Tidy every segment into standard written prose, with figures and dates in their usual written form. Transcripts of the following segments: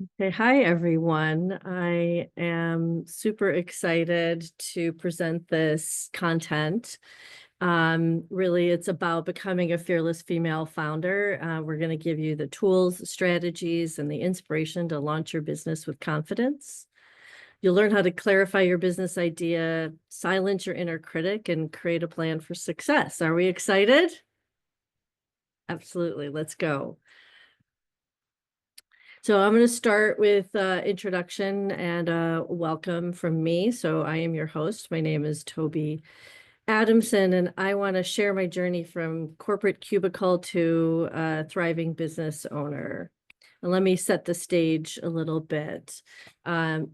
Okay, hi everyone. I am super excited to present this content. Really, it's about becoming a fearless female founder. We're going to give you the tools, strategies, and the inspiration to launch your business with confidence. You'll learn how to clarify your business idea, silence your inner critic, and create a plan for success. Are we excited? Absolutely. Let's go. So I'm going to start with introduction and welcome from me. So I am your host. My name is Toby Adamson, and I want to share my journey from corporate cubicle to a thriving business owner. And let me set the stage a little bit. I've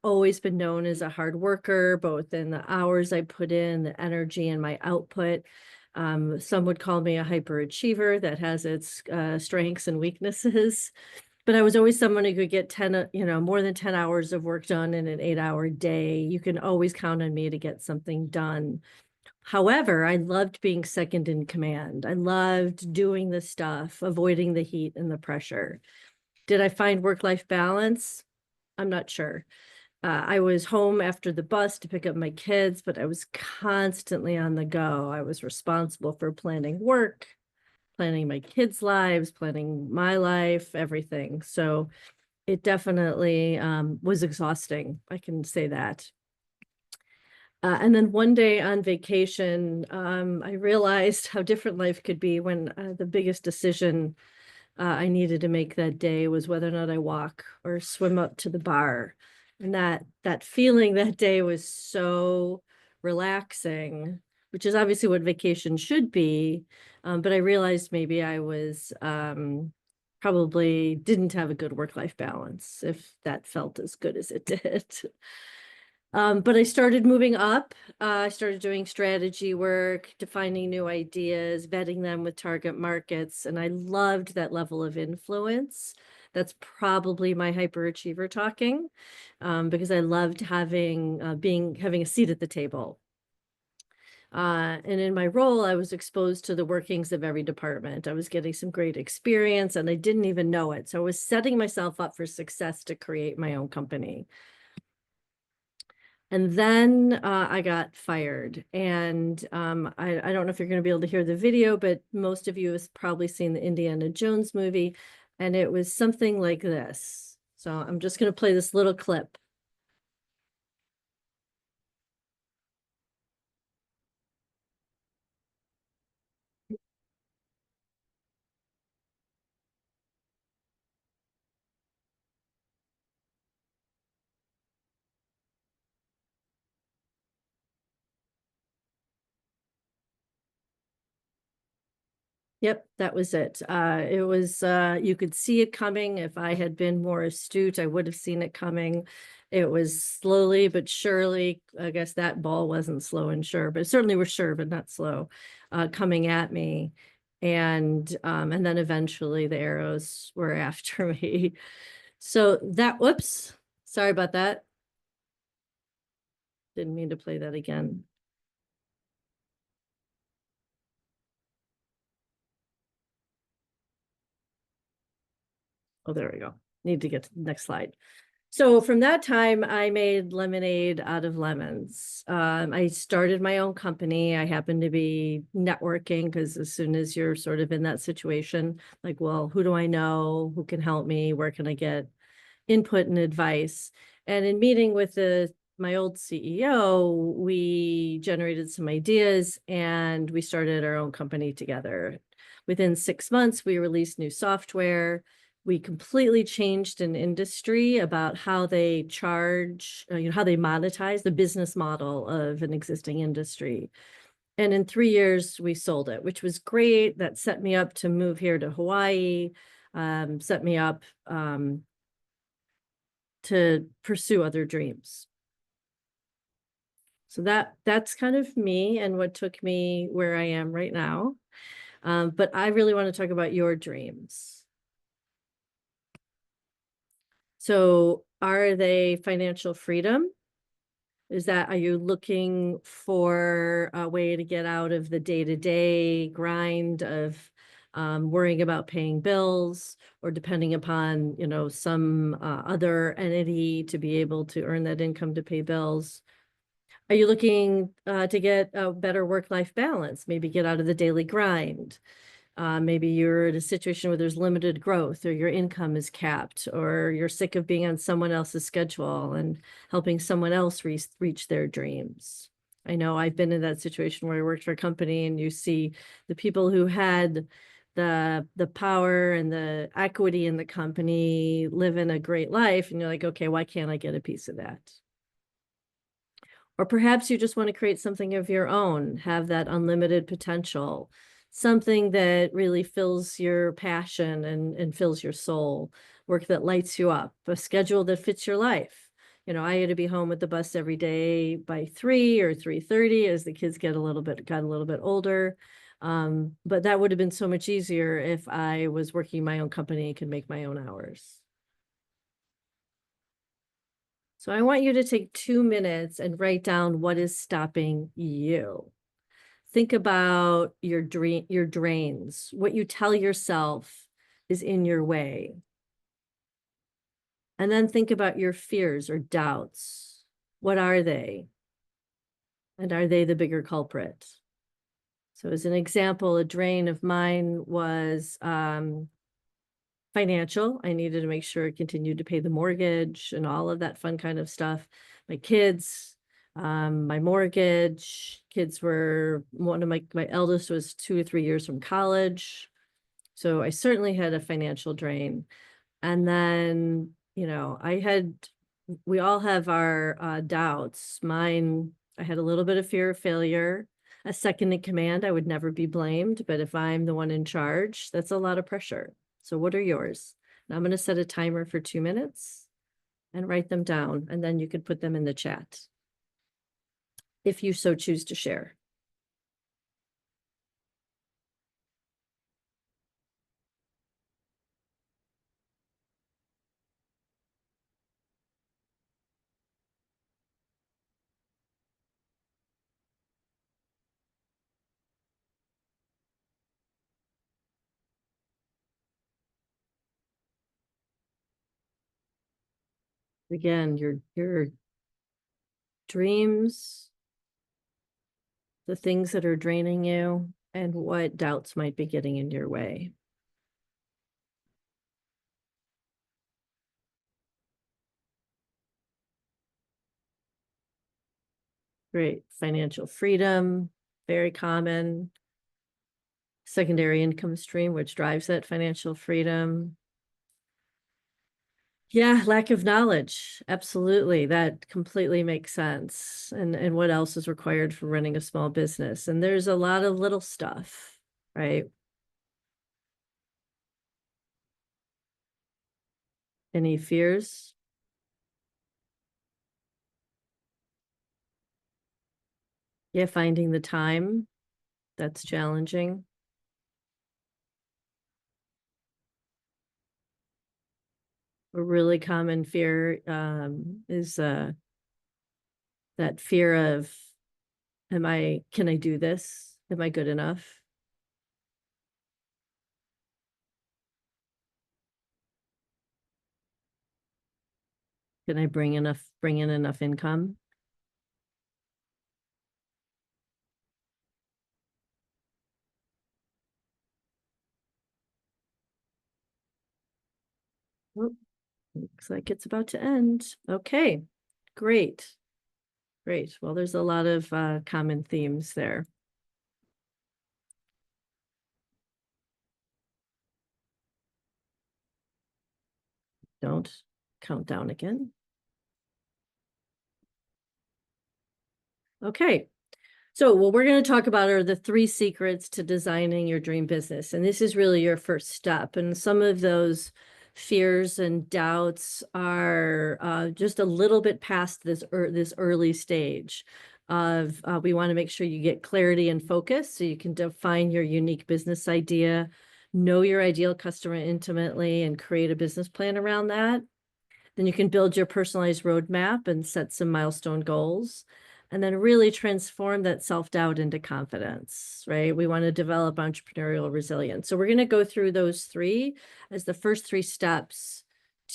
always been known as a hard worker, both in the hours I put in, the energy, and my output. Some would call me a hyperachiever that has its strengths and weaknesses. But I was always someone who could get 10, more than 10 hours of work done in an 8-hour day. You can always count on me to get something done. However, I loved being second in command. I loved doing the stuff, avoiding the heat and the pressure. Did I find work-life balance? I'm not sure. I was home after the bus to pick up my kids, but I was constantly on the go. I was responsible for planning work, planning my kids' lives, planning my life, everything. So it definitely was exhausting. I can say that. And then one day on vacation, I realized how different life could be when the biggest decision I needed to make that day was whether or not I walk or swim up to the bar. And that feeling that day was so relaxing, which is obviously what vacation should be. But I realized maybe I was probably didn't have a good work-life balance if that felt as good as it did. But I started moving up. I started doing strategy work, defining new ideas, vetting them with target markets, and I loved that level of influence. That's probably my hyperachiever talking, because I loved having a seat at the table. And in my role, I was exposed to the workings of every department. I was getting some great experience, and I didn't even know it. So I was setting myself up for success to create my own company. And then I got fired. And I don't know if you're going to be able to hear the video, but most of you have probably seen the Indiana Jones movie. And it was something like this. So I'm just going to play this little clip. Yep, that was it. It was, you could see it coming. If I had been more astute, I would have seen it coming. It was slowly but surely, I guess that ball wasn't slow and sure, but it certainly was sure, but not slow, coming at me. And then eventually the arrows were after me. So that, whoops, sorry about that. Didn't mean to play that again. Oh, there we go. Need to get to the next slide. So from that time, I made lemonade out of lemons. I started my own company. I happened to be networking because as soon as you're sort of in that situation, like, well, who do I know? Who can help me? Where can I get input and advice? And in meeting with my old CEO, we generated some ideas and we started our own company together. Within 6 months, we released new software. We completely changed an industry about how they charge, how they monetize the business model of an existing industry. And in 3 years, we sold it, which was great. That set me up to move here to Hawaii, set me up to pursue other dreams. So that's kind of me and what took me where I am right now. But I really want to talk about your dreams. So are they financial freedom? Are you looking for a way to get out of the day-to-day grind of worrying about paying bills or depending upon, some other entity to be able to earn that income to pay bills? Are you looking to get a better work-life balance? Maybe get out of the daily grind. Maybe you're in a situation where there's limited growth or your income is capped or you're sick of being on someone else's schedule and helping someone else reach their dreams. I know I've been in that situation where I worked for a company and you see the people who had the power and the equity in the company live in a great life and you're like, okay, why can't I get a piece of that? Or perhaps you just want to create something of your own, have that unlimited potential, something that really fills your passion and fills your soul, work that lights you up, a schedule that fits your life. I had to be home with the bus every day by 3 or 3:30 as the kids got a little bit older. But that would have been so much easier if I was working my own company and could make my own hours. So I want you to take 2 minutes and write down what is stopping you. Think about your drains, what you tell yourself is in your way. And then think about your fears or doubts. What are they? And are they the bigger culprit? So as an example, a drain of mine was financial. I needed to make sure I continued to pay the mortgage and all of that fun kind of stuff. My kids, my mortgage, kids were, one of my eldest was 2 or 3 years from college. So I certainly had a financial drain. And then, we all have our doubts. Mine, I had a little bit of fear of failure. A second in command, I would never be blamed. But if I'm the one in charge, that's a lot of pressure. So what are yours? Now I'm going to set a timer for 2 minutes and write them down, and then you could put them in the chat if you so choose to share. Again, your dreams, the things that are draining you, and what doubts might be getting in your way. Great. Financial freedom, very common. Secondary income stream, which drives that financial freedom. Yeah, lack of knowledge. Absolutely. That completely makes sense. And what else is required for running a small business? And there's a lot of little stuff, right? Any fears? Yeah, finding the time. That's challenging. A really common fear is that fear of, can I do this? Am I good enough? Can I bring in enough income? Oh, looks like it's about to end. Okay, great. Great. Well, there's a lot of common themes there. Don't count down again. Okay. So what we're going to talk about are the 3 secrets to designing your dream business. And this is really your first step. And some of those fears and doubts are just a little bit past this early stage of we want to make sure you get clarity and focus so you can define your unique business idea, know your ideal customer intimately, and create a business plan around that. Then you can build your personalized roadmap and set some milestone goals. and then really transform that self-doubt into confidence, right? We want to develop entrepreneurial resilience. So we're going to go through those three as the first three steps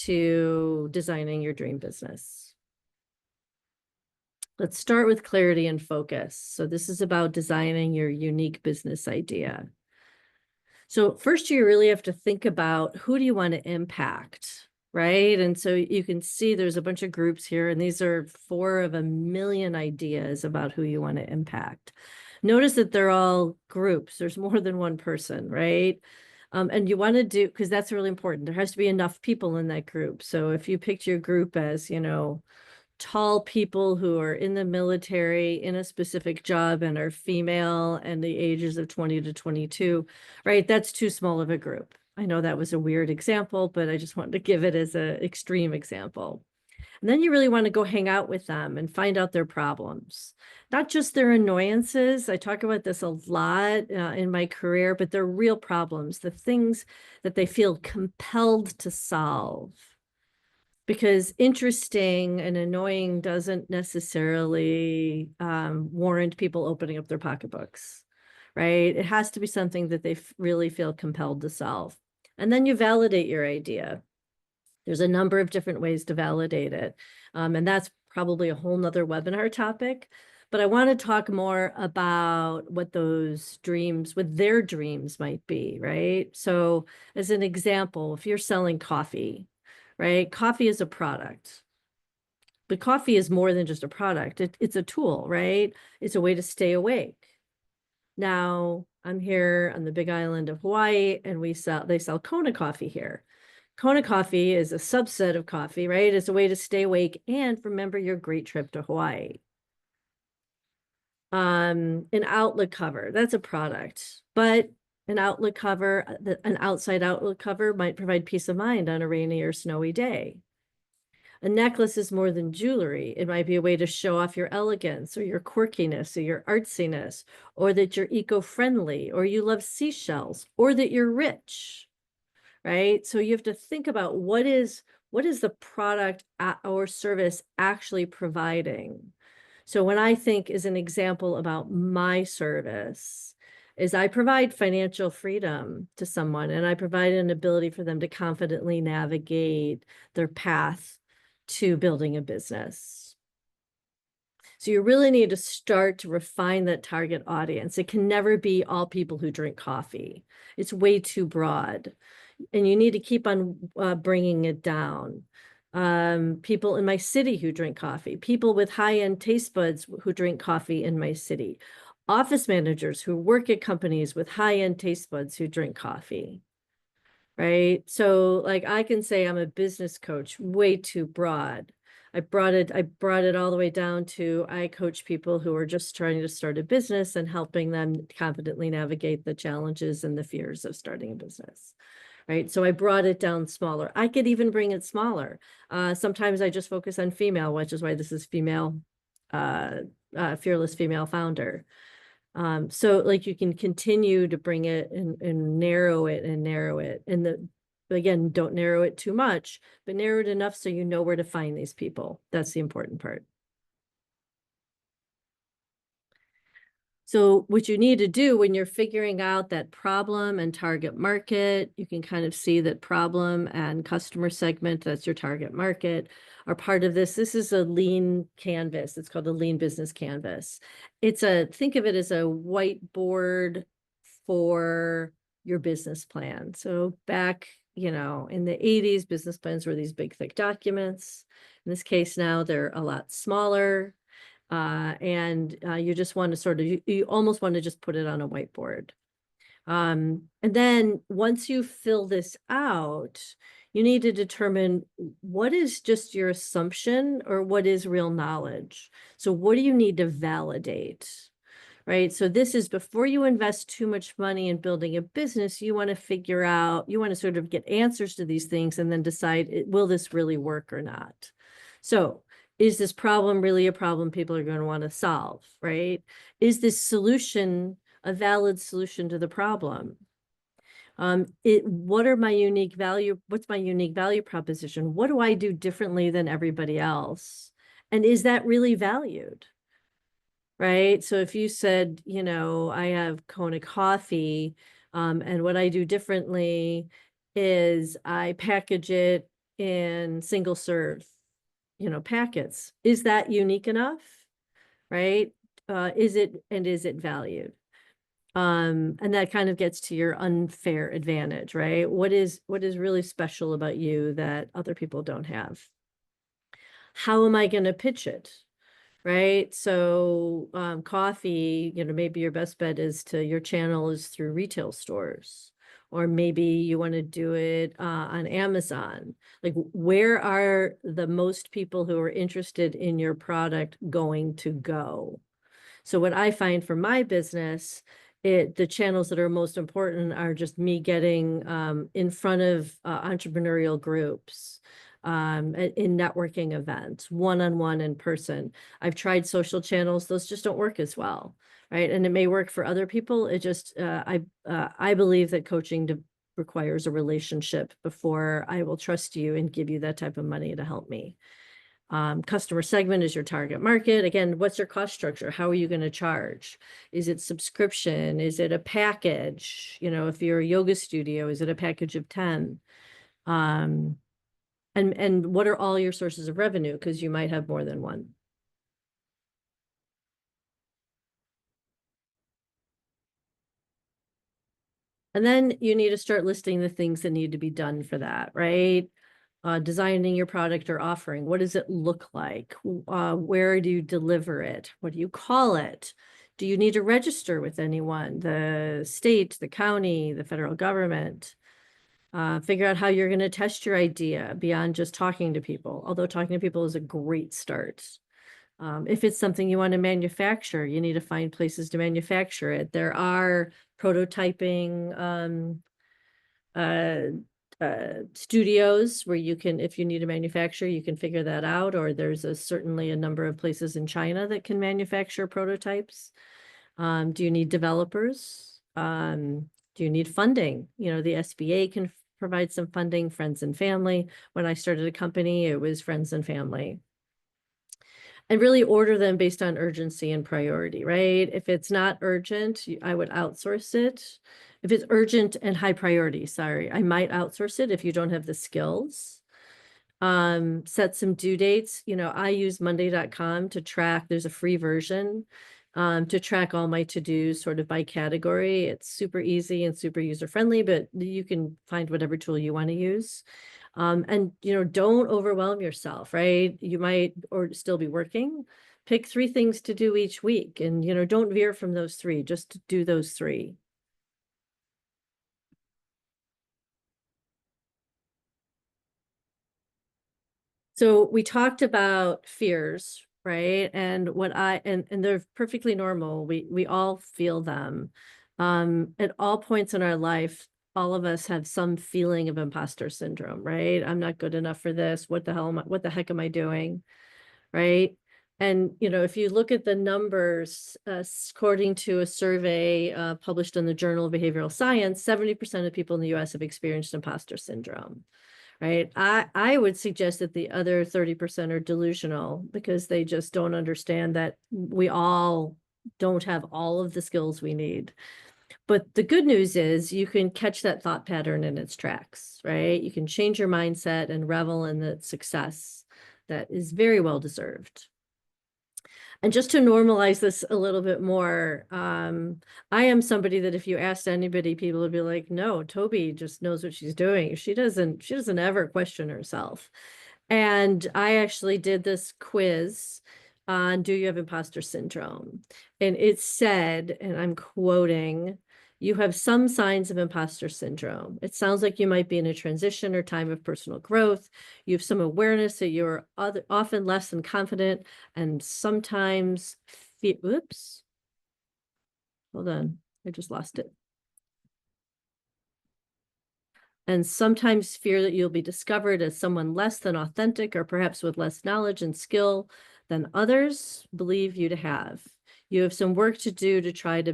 to designing your dream business. Let's start with clarity and focus. So this is about designing your unique business idea. So first, you really have to think about who do you want to impact, right? And so you can see there's a bunch of groups here, and these are 4 of a million ideas about who you want to impact. Notice that they're all groups. There's more than one person, right? And you want to do, because that's really important. There has to be enough people in that group. So if you picked your group as, tall people who are in the military in a specific job and are female and the ages of 20 to 22, right? That's too small of a group. I know that was a weird example, but I just wanted to give it as an extreme example. And then you really want to go hang out with them and find out their problems, not just their annoyances. I talk about this a lot in my career, but they're real problems, the things that they feel compelled to solve. Because interesting and annoying doesn't necessarily warrant people opening up their pocketbooks, right? It has to be something that they really feel compelled to solve. And then you validate your idea. There's a number of different ways to validate it. And that's probably a whole nother webinar topic. But I want to talk more about what those dreams, what their dreams might be, right? So as an example, if you're selling coffee, right? Coffee is a product, but coffee is more than just a product. It's a tool, right? It's a way to stay awake. Now I'm here on the big island of Hawaii, and they sell Kona coffee here. Kona coffee is a subset of coffee, right? It's a way to stay awake and remember your great trip to Hawaii. An outlet cover, that's a product, but an outlet cover, an outside outlet cover might provide peace of mind on a rainy or snowy day. A necklace is more than jewelry. It might be a way to show off your elegance or your quirkiness or your artsiness, or that you're eco-friendly, or you love seashells, or that you're rich, right? So you have to think about what is the product or service actually providing. So when I think as an example about my service, is I provide financial freedom to someone, and I provide an ability for them to confidently navigate their path to building a business. So you really need to start to refine that target audience. It can never be all people who drink coffee. It's way too broad. And you need to keep on bringing it down. People in my city who drink coffee, people with high-end taste buds who drink coffee in my city, office managers who work at companies with high-end taste buds who drink coffee, right? So like I can say I'm a business coach, way too broad. I brought it all the way down to I coach people who are just trying to start a business and helping them confidently navigate the challenges and the fears of starting a business. Right. So I brought it down smaller. I could even bring it smaller. Sometimes I just focus on female, which is why this is female, fearless female founder. So like you can continue to bring it and narrow it and narrow it. And again, don't narrow it too much, but narrow it enough so you know where to find these people. That's the important part. So what you need to do when you're figuring out that problem and target market, you can kind of see that problem and customer segment, that's your target market, are part of this. This is a lean canvas. It's called a lean business canvas. Think of it as a whiteboard for your business plan. So back, in the 80s, business plans were these big, thick documents. In this case now, they're a lot smaller. And you just want to you almost want to just put it on a whiteboard. And then once you fill this out, you need to determine what is just your assumption or what is real knowledge. So what do you need to validate, right? So this is before you invest too much money in building a business, you want to sort of get answers to these things and then decide, will this really work or not? So is this problem really a problem people are going to want to solve, right? Is this solution a valid solution to the problem? What's my unique value proposition? What do I do differently than everybody else? And is that really valued? right? So if you said, you know, I have Kona coffee, and what I do differently is I package it in single serve, you know, packets. Is that unique enough? Right? Is it valued? And that kind of gets to your unfair advantage, right? What is really special about you that other people don't have? How am I going to pitch it? Right? So, coffee, you know, maybe your best bet is to your channel is through retail stores, or maybe you want to do it on Amazon. Like, where are the most people who are interested in your product going to go? So what I find for my business, the channels that are most important are just me getting in front of entrepreneurial groups, in networking events, one-on-one in person. I've tried social channels; those just don't work as well, right? And it may work for other people. It just I believe that coaching requires a relationship before I will trust you and give you that type of money to help me. Customer segment is your target market. Again, what's your cost structure? How are you going to charge? Is it subscription? Is it a package? You know, if you're a yoga studio, is it a package of 10? Um, and what are all your sources of revenue? Because you might have more than one. And then you need to start listing the things that need to be done for that, right? Designing your product or offering. What does it look like? Where do you deliver it? What do you call it? Do you need to register with anyone? The state, the county, the federal government? Figure out how you're going to test your idea beyond just talking to people, although talking to people is a great start. If it's something you want to manufacture, you need to find places to manufacture it. There are prototyping studios where you can, if you need to manufacture, you can figure that out. Or there's certainly a number of places in China that can manufacture prototypes. Do you need developers? Do you need funding? You know, the SBA can provide some funding, friends and family. When I started a company, it was friends and family. And really order them based on urgency and priority, right? If it's not urgent, I would outsource it. If it's urgent and high priority, sorry, I might outsource it if you don't have the skills. Set some due dates. You know, I use monday.com to track, there's a free version to track all my to-dos sort of by category. It's super easy and super user-friendly, but you can find whatever tool you want to use. And, you know, don't overwhelm yourself, right? You might or still be working. Pick 3 things to do each week and, you know, don't veer from those 3, just do those 3. So we talked about fears, right? And and they're perfectly normal. We all feel them. At all points in our life, all of us have some feeling of imposter syndrome, right? I'm not good enough for this. What the heck am I doing? Right? And, you know, if you look at the numbers, according to a survey published in the Journal of Behavioral Science, 70% of people in the US have experienced imposter syndrome, right? I would suggest that the other 30% are delusional because they just don't understand that we all don't have all of the skills we need. But the good news is you can catch that thought pattern in its tracks, right? You can change your mindset and revel in the success that is very well deserved. And just to normalize this a little bit more, I am somebody that if you asked anybody, people would be like, no, Toby just knows what she's doing. She doesn't ever question herself. And I actually did this quiz on do you have imposter syndrome? And it said, and I'm quoting, you have some signs of imposter syndrome. It sounds like you might be in a transition or time of personal growth. You have some awareness that you're often less than confident and sometimes oops, hold on, I just lost it. And sometimes fear that you'll be discovered as someone less than authentic or perhaps with less knowledge and skill than others believe you to have. You have some work to do to try to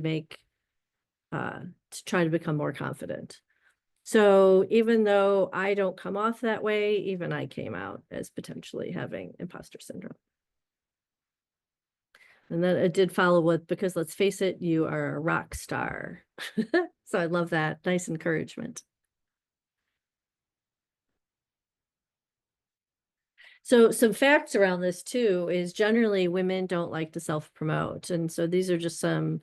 become more confident. So even though I don't come off that way, even I came out as potentially having imposter syndrome. And then it did follow with, because let's face it, you are a rock star. So I love that. Nice encouragement. So some facts around this too is generally women don't like to self-promote. And so these are just some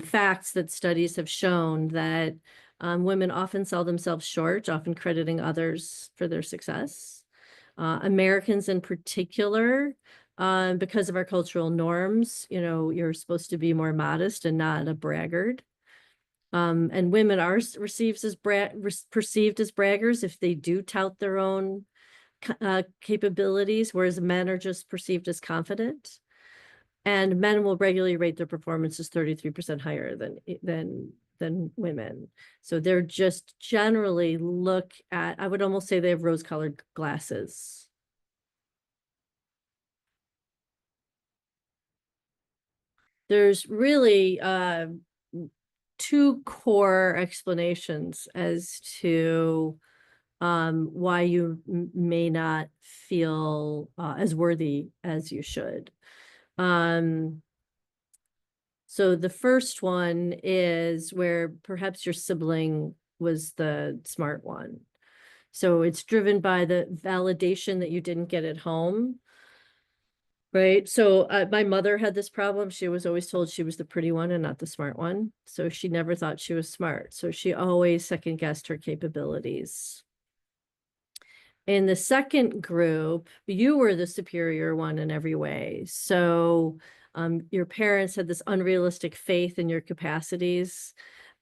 facts that studies have shown that women often sell themselves short, often crediting others for their success. Americans in particular, because of our cultural norms, you know, you're supposed to be more modest and not a braggart. And women are perceived as braggers if they do tout their own capabilities, whereas men are just perceived as confident. And men will regularly rate their performances 33% higher than women. So they're just generally look at, I would almost say they have rose-colored glasses. There's really two core explanations as to why you may not feel as worthy as you should. So the first one is where perhaps your sibling was the smart one. So it's driven by the validation that you didn't get at home. Right. So my mother had this problem. She was always told she was the pretty one and not the smart one. So she never thought she was smart. So she always second guessed her capabilities. In the second group, you were the superior one in every way. So your parents had this unrealistic faith in your capacities.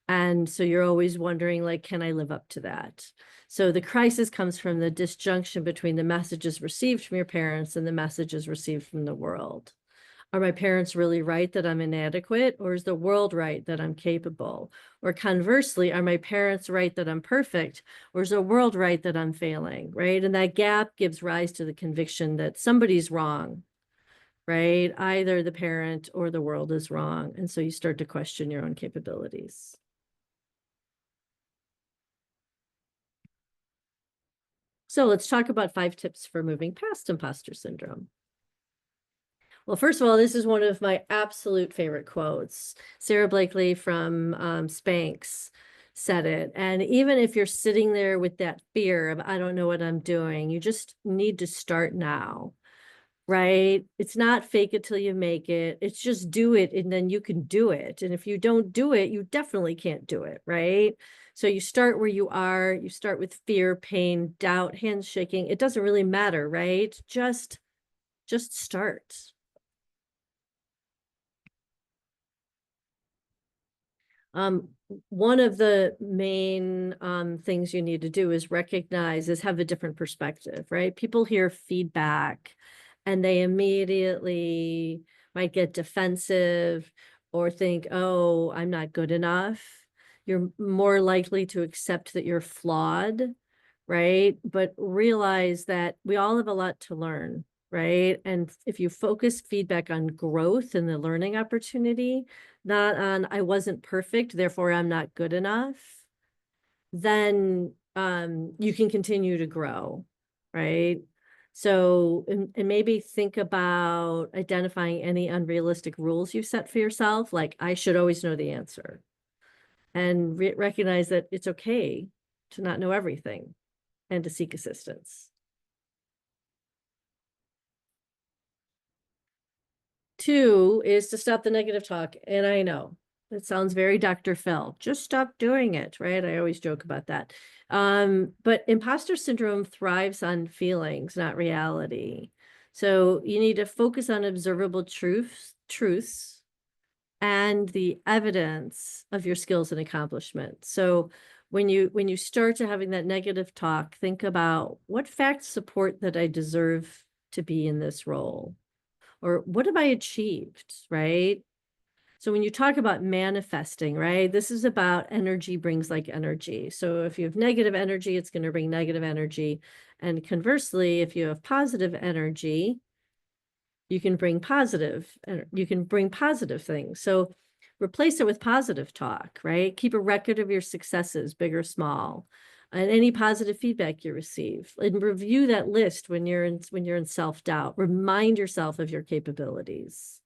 And so you're always wondering, like, can I live up to that? So the crisis comes from the disjunction between the messages received from your parents and the messages received from the world. Are my parents really right that I'm inadequate, or is the world right that I'm capable? Or conversely, are my parents right that I'm perfect, or is the world right that I'm failing, right? And that gap gives rise to the conviction that somebody's wrong, right? Either the parent or the world is wrong. And so you start to question your own capabilities. So let's talk about 5 tips for moving past imposter syndrome. Well, first of all, this is one of my absolute favorite quotes. Sarah Blakely from Spanx said it. And even if you're sitting there with that fear of, I don't know what I'm doing, you just need to start now, right? It's not fake it till you make it. It's just do it and then you can do it. And if you don't do it, you definitely can't do it, right? So you start where you are, you start with fear, pain, doubt, hands shaking. It doesn't really matter, right? Just start. Um, one of the main things you need to do is have a different perspective, right? People hear feedback and they immediately might get defensive or think, oh, I'm not good enough. You're more likely to accept that you're flawed, right? But realize that we all have a lot to learn, right? And if you focus feedback on growth and the learning opportunity, not on I wasn't perfect, therefore I'm not good enough, then you can continue to grow, right? So, and maybe think about identifying any unrealistic rules you set for yourself, like I should always know the answer, and recognize that it's okay to not know everything and to seek assistance. 2 is to stop the negative talk. And I know it sounds very Dr. Phil. Just stop doing it, right? I always joke about that. But imposter syndrome thrives on feelings, not reality. So you need to focus on observable truths and the evidence of your skills and accomplishments. So when you start to having that negative talk, think about what facts support that I deserve to be in this role, or what have I achieved, right? So when you talk about manifesting, right, this is about energy brings like energy. So if you have negative energy, it's going to bring negative energy. And conversely, if you have positive energy, you can bring positive things. So replace it with positive talk, right? Keep a record of your successes, big or small, and any positive feedback you receive, and review that list when you're in self-doubt. Remind yourself of your capabilities.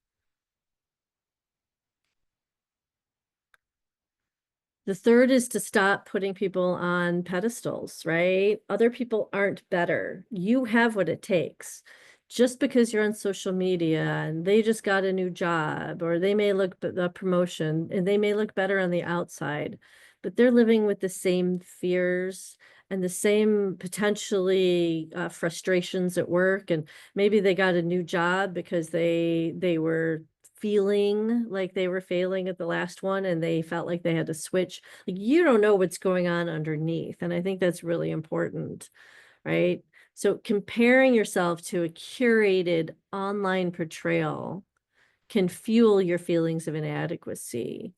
The third is to stop putting people on pedestals, right? Other people aren't better. You have what it takes. Just because you're on social media and they just got a new job, or they may look the promotion and they may look better on the outside, but they're living with the same fears and the same potentially frustrations at work. And maybe they got a new job because they were feeling like they were failing at the last one and they felt like they had to switch. Like, you don't know what's going on underneath. And I think that's really important, right? So comparing yourself to a curated online portrayal can fuel your feelings of inadequacy.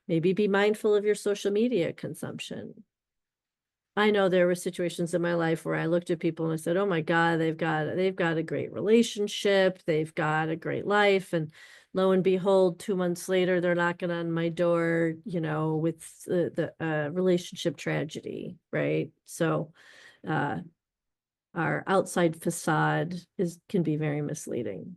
Maybe be mindful of your social media consumption. I know there were situations in my life where I looked at people and I said, "Oh my God, they've got a great relationship, they've got a great life," and lo and behold, 2 months later, they're knocking on my door, with the relationship tragedy, right? So, uh, our outside facade can be very misleading.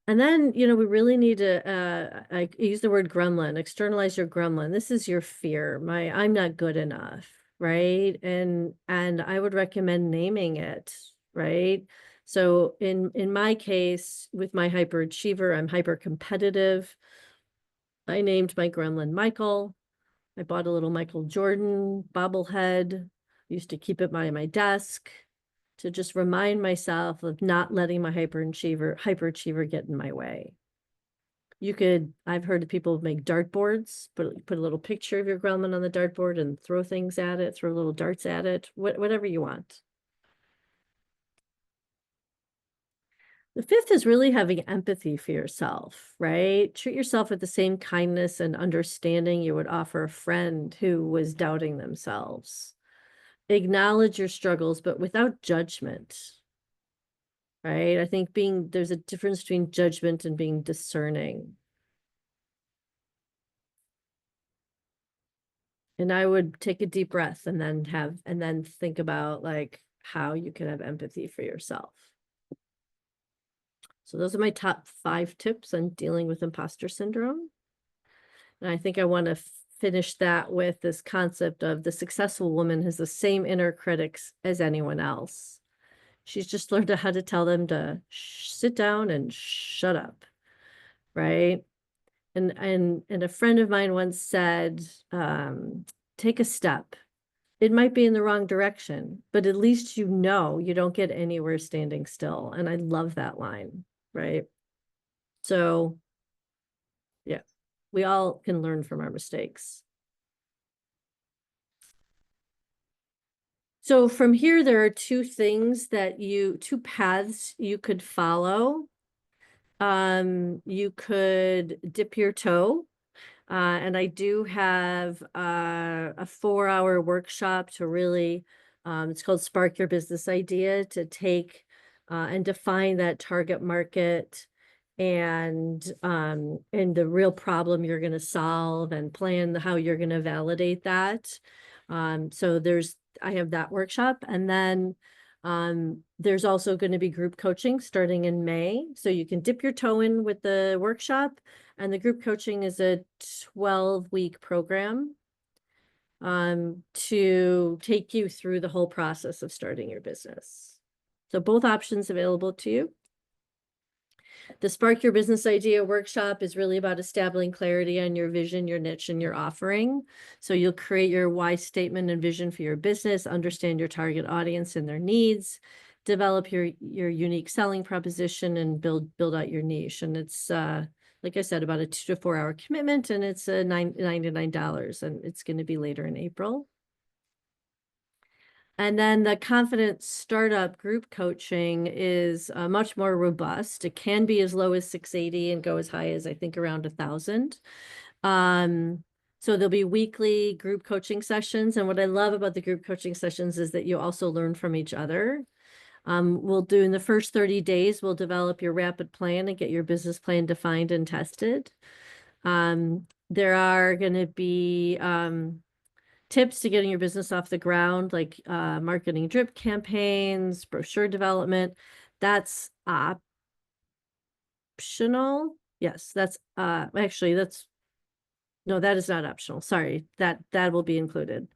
And then, we really need to, I use the word gremlin, externalize your gremlin. This is your fear. I'm not good enough, right? And I would recommend naming it, right? So in my case, with my hyperachiever, I'm hyper competitive. I named my gremlin Michael. I bought a little Michael Jordan bobblehead, used to keep it by my desk to just remind myself of not letting my hyperachiever get in my way. I've heard of people make dartboards, put a little picture of your gremlin on the dartboard and throw things at it, throw little darts at it, whatever you want. The fifth is really having empathy for yourself, right? Treat yourself with the same kindness and understanding you would offer a friend who was doubting themselves. Acknowledge your struggles, but without judgment, right? I think there's a difference between judgment and being discerning. And I would take a deep breath and then think about like how you can have empathy for yourself. So those are my top 5 tips on dealing with imposter syndrome. And I think I want to finish that with this concept of the successful woman has the same inner critics as anyone else. She's just learned how to tell them to sit down and shut up, right? And a friend of mine once said, take a step. It might be in the wrong direction, but at least you don't get anywhere standing still. And I love that line, right? So yeah, we all can learn from our mistakes. So from here, there are two paths you could follow. You could dip your toe. And I do have a 4-hour workshop to really, it's called Spark Your Business Idea, to take and define that target market and the real problem you're going to solve and plan how you're going to validate that. So I have that workshop, and then there's also going to be group coaching starting in May. So you can dip your toe in with the workshop, and the group coaching is a 12-week program to take you through the whole process of starting your business. So both options available to you. The Spark Your Business Idea workshop is really about establishing clarity on your vision, your niche, and your offering. So you'll create your why statement and vision for your business, understand your target audience and their needs, develop your unique selling proposition, and build out your niche. And it's like I said, about a 2 to 4 hour commitment, and it's $99, and it's going to be later in April. And then the Confident Startup group coaching is much more robust. It can be as low as $680 and go as high as, I think, around $1,000. So there'll be weekly group coaching sessions. And what I love about the group coaching sessions is that you also learn from each other. We'll do in the first 30 days, we'll develop your rapid plan and get your business plan defined and tested. There are going to be tips to getting your business off the ground, like marketing drip campaigns, brochure development. That's optional. Yes, that's, actually, no, that is not optional. Sorry, that will be included.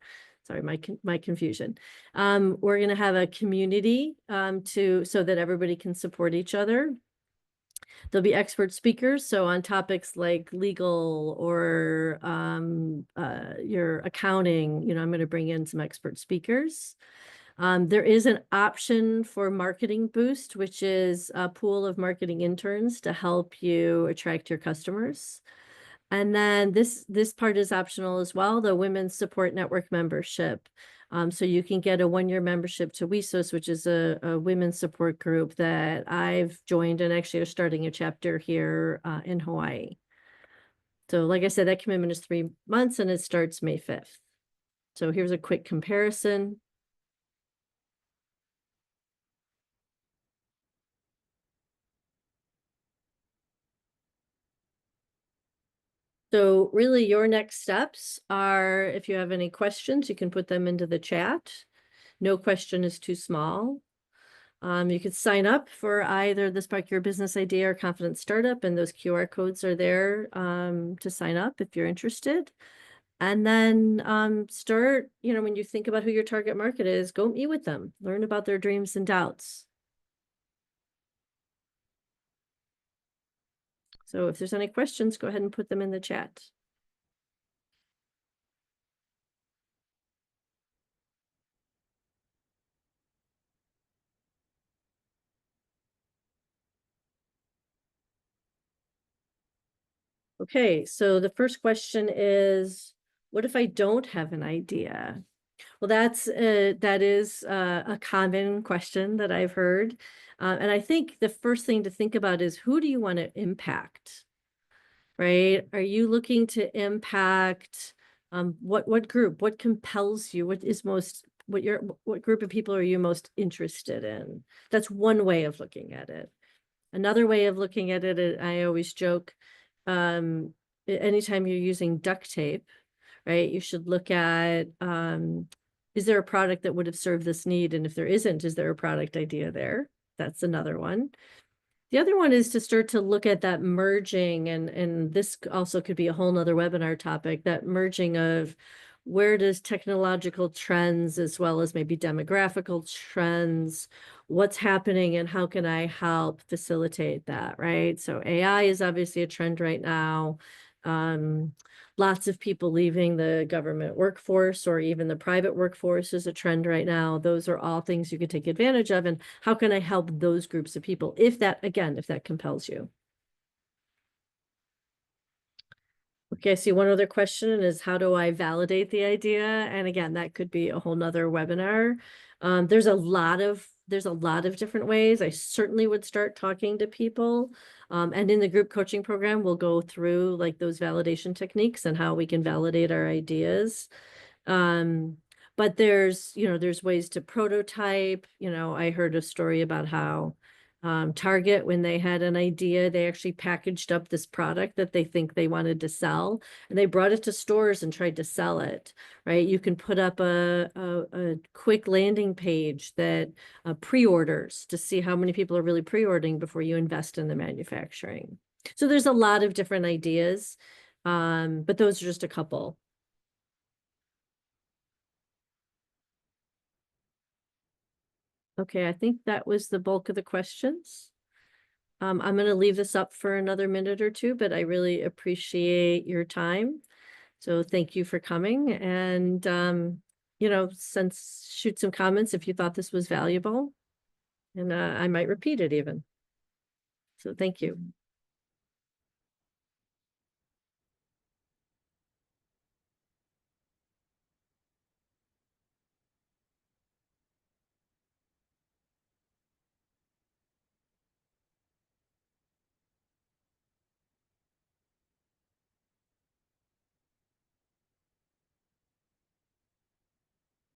Sorry, my confusion. We're gonna have a community, so that everybody can support each other. There'll be expert speakers, so on topics like legal or your accounting, I'm going to bring in some expert speakers. There is an option for Marketing Boost, which is a pool of marketing interns to help you attract your customers. And then this part is optional as well, the Women's Support Network membership. So you can get a 1-year membership to WISOS, which is a women's support group that I've joined and actually are starting a chapter here in Hawaii. So like I said, that commitment is 3 months and it starts May 5th. So here's a quick comparison. So really your next steps are, if you have any questions, you can put them into the chat. No question is too small. You could sign up for either the Spark Your Business Idea or Confident Startup, and those QR codes are there to sign up if you're interested. And then start, when you think about who your target market is, go meet with them, learn about their dreams and doubts. So if there's any questions, go ahead and put them in the chat. Okay, so the first question is, what if I don't have an idea? Well, that is a common question that I've heard. And I think the first thing to think about is, who do you want to impact, right? Are you looking to impact what group? What compels you? What group of people are you most interested in? That's one way of looking at it. Another way of looking at it, I always joke, anytime you're using duct tape, right, you should look at, is there a product that would have served this need? And if there isn't, is there a product idea there? That's another one. The other one is to start to look at that merging, and this also could be a whole nother webinar topic, that merging of where does technological trends as well as maybe demographical trends, what's happening and how can I help facilitate that, right? So AI is obviously a trend right now. Lots of people leaving the government workforce or even the private workforce is a trend right now. Those are all things you can take advantage of. And how can I help those groups of people if that compels you? Okay, I see one other question is, how do I validate the idea? And again, that could be a whole nother webinar. There's a lot of different ways. I certainly would start talking to people. And in the group coaching program, we'll go through like those validation techniques and how we can validate our ideas. But there's ways to prototype. I heard a story about how Target, when they had an idea, they actually packaged up this product that they think they wanted to sell, and they brought it to stores and tried to sell it, right? You can put up a quick landing page that pre-orders to see how many people are really pre-ordering before you invest in the manufacturing. So there's a lot of different ideas, but those are just a couple. Okay, I think that was the bulk of the questions. I'm going to leave this up for another minute or two, but I really appreciate your time. So thank you for coming, and, shoot some comments if you thought this was valuable, and I might repeat it even. So thank you.